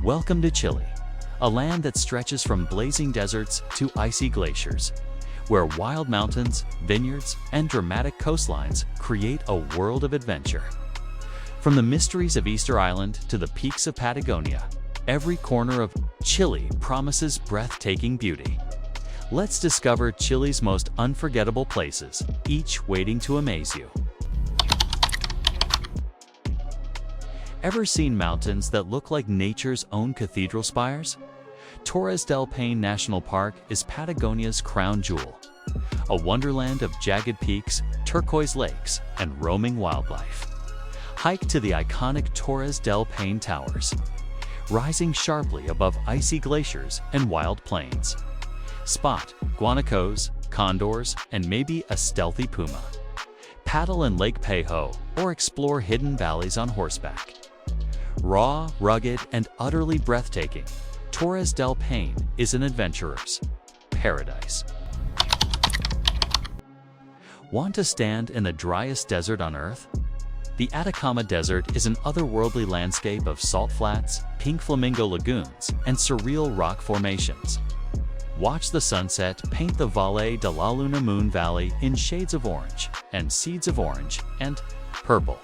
Welcome to Chile, a land that stretches from blazing deserts to icy glaciers, where wild mountains, vineyards, and dramatic coastlines create a world of adventure. From the mysteries of Easter Island to the peaks of Patagonia, every corner of Chile promises breathtaking beauty. Let's discover Chile's most unforgettable places, each waiting to amaze you. Ever seen mountains that look like nature's own cathedral spires? Torres del Paine National Park is Patagonia's crown jewel, a wonderland of jagged peaks, turquoise lakes, and roaming wildlife. Hike to the iconic Torres del Paine Towers, rising sharply above icy glaciers and wild plains. Spot guanacos, condors, and maybe a stealthy puma. Paddle in Lake Pejo or explore hidden valleys on horseback. Raw, rugged, and utterly breathtaking, Torres del Paine is an adventurer's paradise. Want to stand in the driest desert on Earth? The Atacama Desert is an otherworldly landscape of salt flats, pink flamingo lagoons, and surreal rock formations. Watch the sunset paint the Valle de la Luna Moon Valley in shades of orange and seeds of orange and purple.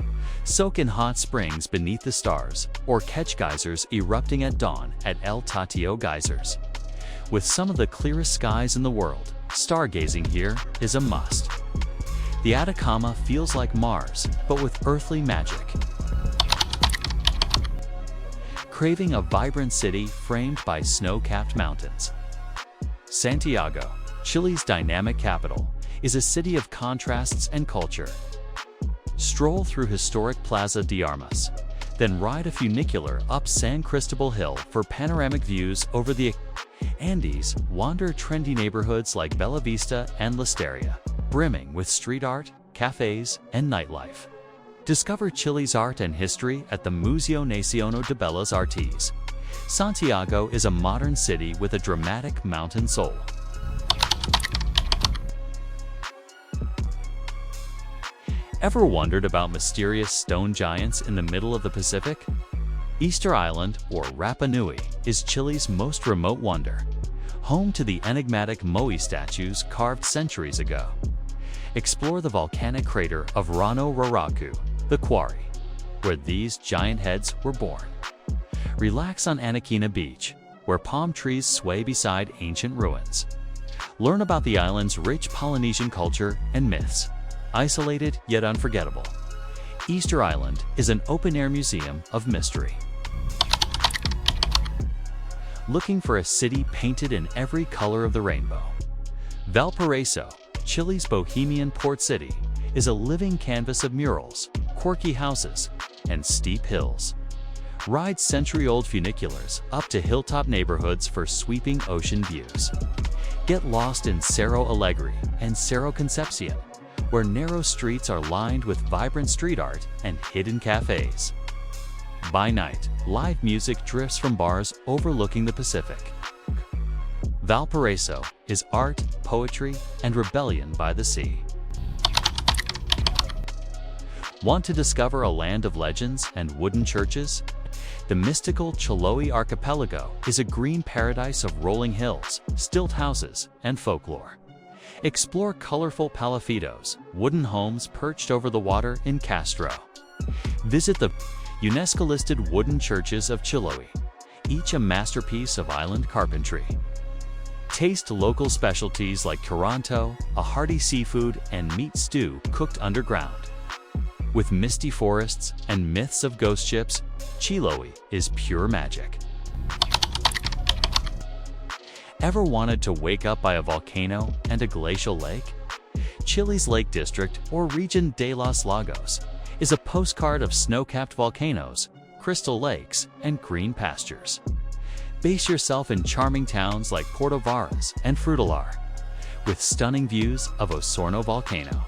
Soak in hot springs beneath the stars, or catch geysers erupting at dawn at El Tatio Geysers. With some of the clearest skies in the world, stargazing here is a must. The Atacama feels like Mars, but with earthly magic. Craving a vibrant city framed by snow-capped mountains. Santiago, Chile's dynamic capital, is a city of contrasts and culture. Stroll through historic Plaza de Armas, then ride a funicular up San Cristobal Hill for panoramic views over the Andes. Wander trendy neighborhoods like Bella Vista and La Esteria, brimming with street art, cafes, and nightlife. Discover Chile's art and history at the Museo Nacional de Bellas Artes. Santiago is a modern city with a dramatic mountain soul. Ever wondered about mysterious stone giants in the middle of the Pacific? Easter Island, or Rapa Nui, is Chile's most remote wonder, home to the enigmatic Moai statues carved centuries ago. Explore the volcanic crater of Rano Raraku, the quarry, where these giant heads were born. Relax on Anaquina Beach, where palm trees sway beside ancient ruins. Learn about the island's rich Polynesian culture and myths. Isolated yet unforgettable, Easter Island is an open-air museum of mystery. Looking for a city painted in every color of the rainbow? Valparaiso, Chile's bohemian port city, is a living canvas of murals, quirky houses, and steep hills. Ride century-old funiculars up to hilltop neighborhoods for sweeping ocean views. Get lost in Cerro Alegre and Cerro Concepcion, where narrow streets are lined with vibrant street art and hidden cafes. By night, live music drifts from bars overlooking the Pacific. Valparaiso is art, poetry, and rebellion by the sea. Want to discover a land of legends and wooden churches? The mystical Chiloé archipelago is a green paradise of rolling hills, stilt houses, and folklore. Explore colorful palafitos, wooden homes perched over the water in Castro. Visit the UNESCO-listed wooden churches of Chiloé, each a masterpiece of island carpentry. Taste local specialties like curanto, a hearty seafood and meat stew cooked underground. With misty forests and myths of ghost ships, Chiloé is pure magic. Ever wanted to wake up by a volcano and a glacial lake? Chile's Lake District, or Region de los Lagos, is a postcard of snow-capped volcanoes, crystal lakes, and green pastures. Base yourself in charming towns like Porto Varas and Fruitalar, with stunning views of Osorno volcano.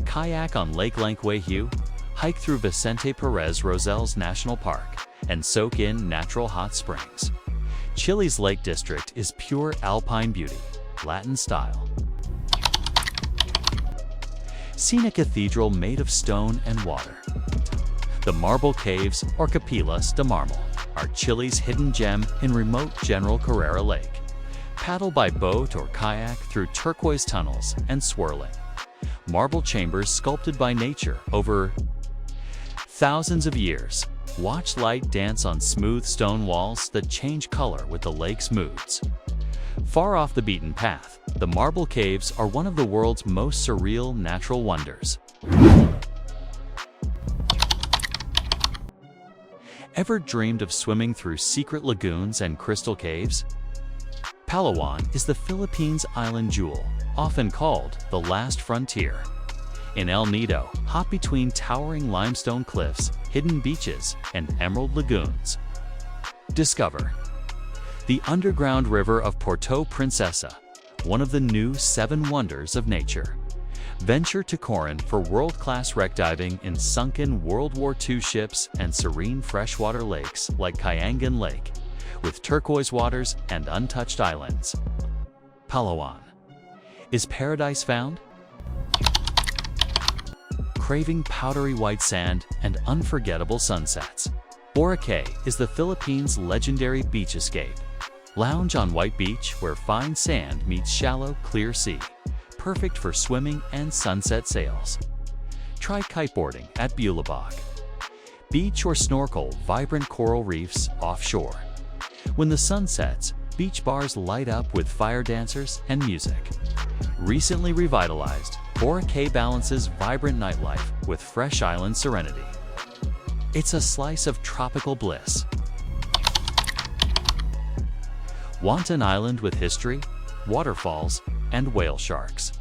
Kayak on Lake Lanquehue, hike through Vicente Perez Rosel's National Park, and soak in natural hot springs. Chile's Lake District is pure alpine beauty, Latin style. Scenic cathedral made of stone and water. The Marble Caves, or Capilas de Marmal, are Chile's hidden gem in remote General Carrera Lake. Paddle by boat or kayak through turquoise tunnels and swirling marble chambers sculpted by nature over thousands of years. Watch light dance on smooth stone walls that change color with the lake's moods. Far off the beaten path, the Marble Caves are one of the world's most surreal natural wonders. Ever dreamed of swimming through secret lagoons and crystal caves? Palawan is the Philippines' island jewel, often called the last frontier. In El Nido, hop between towering limestone cliffs, hidden beaches, and emerald lagoons. Discover the underground river of Puerto Princesa, one of the new 7 wonders of nature. Venture to Coron for world-class wreck diving in sunken World War II ships and serene freshwater lakes like Kayangan Lake, with turquoise waters and untouched islands. Palawan. Is paradise found? Craving powdery white sand and unforgettable sunsets, Boracay is the Philippines' legendary beach escape. Lounge on white beach where fine sand meets shallow, clear sea, perfect for swimming and sunset sails. Try kiteboarding at Bulabog. Beach or snorkel vibrant coral reefs offshore. When the sun sets, beach bars light up with fire dancers and music. Recently revitalized, Boracay balances vibrant nightlife with fresh island serenity. It's a slice of tropical bliss. Want an island with history, waterfalls, and whale sharks?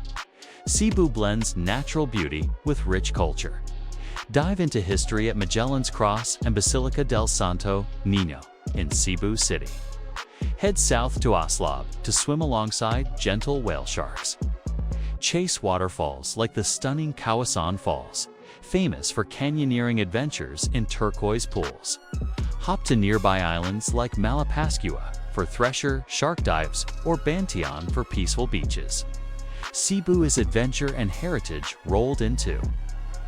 Cebu blends natural beauty with rich culture. Dive into history at Magellan's Cross and Basilica del Santo Niño in Cebu City. Head south to Aslab to swim alongside gentle whale sharks. Chase waterfalls like the stunning Kawasan Falls, famous for canyoneering adventures in turquoise pools. Hop to nearby islands like Malapascua for thresher, shark dives, or Bantian for peaceful beaches. Cebu is adventure and heritage rolled into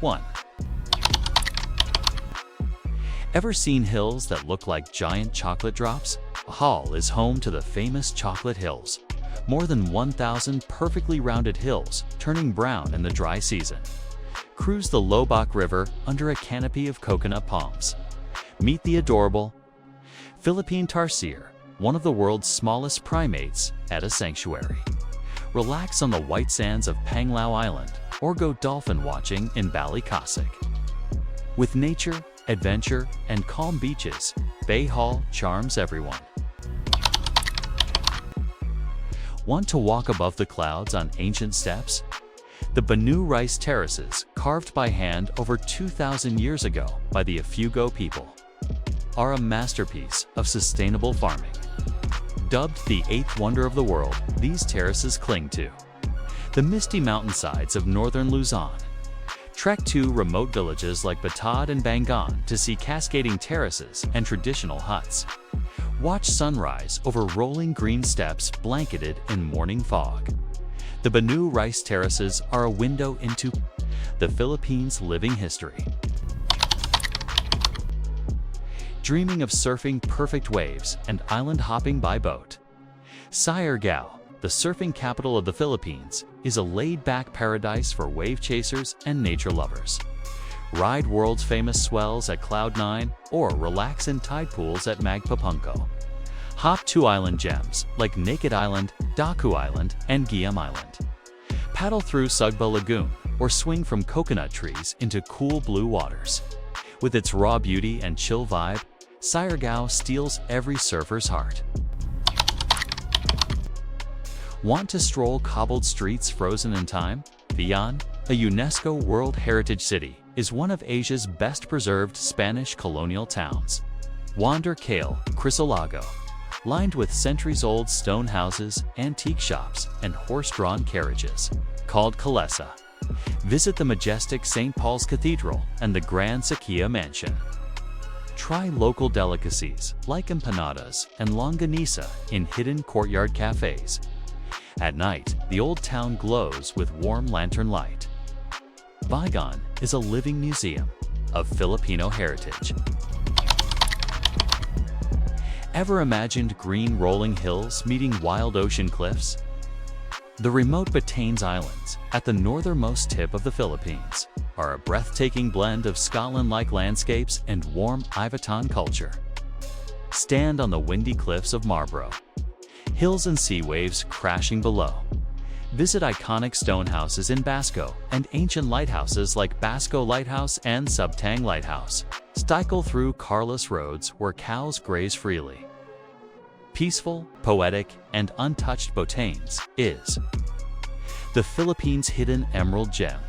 one. Ever seen hills that look like giant chocolate drops? Hall is home to the famous Chocolate Hills. More than 1,000 perfectly rounded hills, turning brown in the dry season. Cruise the Lobak River under a canopy of coconut palms. Meet the adorable Philippine tarsier, one of the world's smallest primates, at a sanctuary. Relax on the white sands of Panglao Island or go dolphin watching in Balikasik. With nature, adventure, and calm beaches, Bay Hall charms everyone. Want to walk above the clouds on ancient steps? The Banu rice terraces, carved by hand over 2,000 years ago by the Ifugao people, are a masterpiece of sustainable farming. Dubbed the 8th wonder of the world, these terraces cling to the misty mountainsides of northern Luzon. Trek to remote villages like Batad and Bangon to see cascading terraces and traditional huts. Watch sunrise over rolling green steppes blanketed in morning fog. The Banu rice terraces are a window into the Philippines' living history. Dreaming of surfing perfect waves and island hopping by boat? Siargao, the surfing capital of the Philippines, is a laid-back paradise for wave chasers and nature lovers. Ride world's famous swells at Cloud9 or relax in tide pools at Magpapunko. Hop to island gems like Naked Island, Daku Island, and Guillaume Island. Paddle through Sugba Lagoon or swing from coconut trees into cool blue waters. With its raw beauty and chill vibe, Siargao steals every surfer's heart. Want to stroll cobbled streets frozen in time? Vian, a UNESCO World Heritage City, is one of Asia's best preserved Spanish colonial towns. Wander Kale, Crisolago, lined with centuries-old stone houses, antique shops, and horse-drawn carriages, called Calesa. Visit the majestic St. Paul's Cathedral and the Grand Sakia Mansion. Try local delicacies like empanadas and longanisa in hidden courtyard cafes. At night, the old town glows with warm lantern light. Vigon is a living museum, of Filipino heritage. Ever imagined green rolling hills meeting wild ocean cliffs? The remote Batanes Islands, at the northernmost tip of the Philippines, are a breathtaking blend of Scotland-like landscapes and warm Ivatan culture. Stand on the windy cliffs of Marlborough, hills and sea waves crashing below. Visit iconic stone houses in Basco and ancient lighthouses like Basco Lighthouse and Subtang Lighthouse. Cycle through carless roads where cows graze freely. Peaceful, poetic, and untouched Batanes is the Philippines' hidden emerald gem.